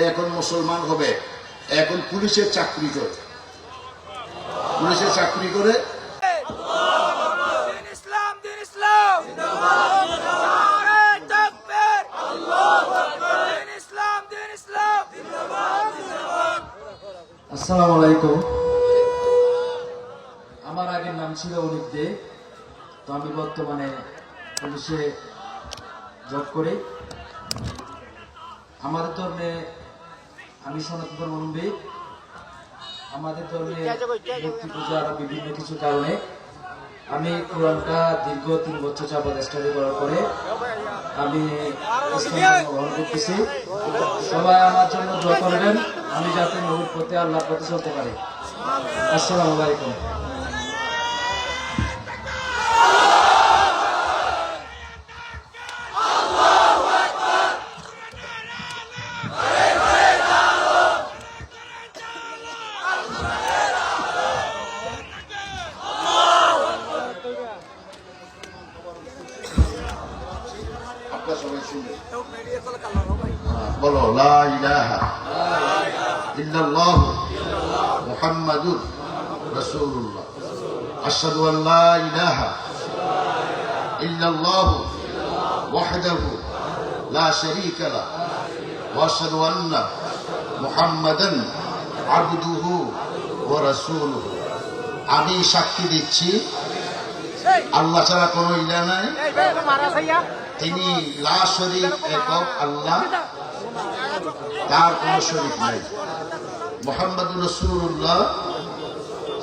এখন মুসলমান হবে, এখন পুলিশের চাকরি করে, পুলিশের চাকরি করে। আসসালামু আলাইকুম। আমার আগের নাম ছিল অনিক দে, তো আমি বর্তমানে পুলিশে জব করি। আমাদের ধর্মে, আমি সনাতন ধর্মাবলম্বী, আমাদের ধর্মে মূর্তি পূজা আরো বিভিন্ন কিছু কারণে আমি কোরআনটা দীর্ঘ 3 বছর যাবৎ স্টাডি করার পরে আমি ইসলাম গ্রহণ করতেছি। সবাই আমার জন্য দোয়া করবেন, আমি যাতে নবীর পথে আল্লাহর পথে চলতে পারি। আসসালামু আলাইকুম। বলো লা ইলাহা ইল্লাল্লাহ মুহাম্মাদুর রাসূলুল্লাহ। আশহাদু আন লা ইলাহা ইল্লাল্লাহ ওয়াহদাহু লা শারীকা লাহু ওয়া আশহাদু আন্না মুহাম্মাদান আবদুহু ওয়া রাসূলুহু। আমি সাক্ষী দিচ্ছি আল্লাহ ছাড়া কোনো ইলাহ নাই, তিনি লা শরীক একক আল্লাহ, তার কোন শরীক নাই। মুহাম্মদুর রাসূলুল্লাহ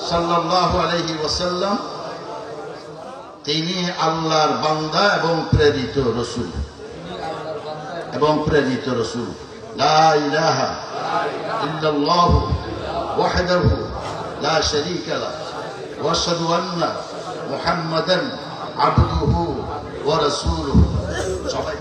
সাল্লাল্লাহু আলাইহি ওয়াসাল্লাম তিনি আল্লাহর বান্দা এবং প্রেরিত রাসূল, লা ইলাহা ইল্লাল্লাহু ওয়াহদাহু লা শারীকা লাহু ওয়া আশহাদু আন্না মুহাম্মাদান আবদুহু ওয়া রাসূলুহু। সবাই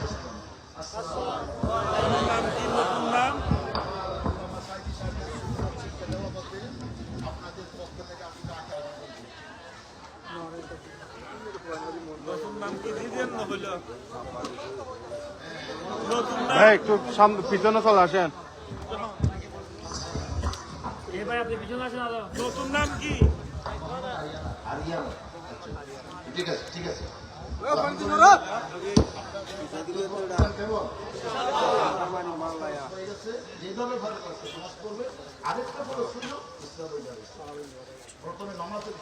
একটু পিছনে চলে আসেন। নতুন নাম কি? ঠিক আছে, ঠিক আছে। আরেকটা বড় সুযোগ প্রথমে নামাজের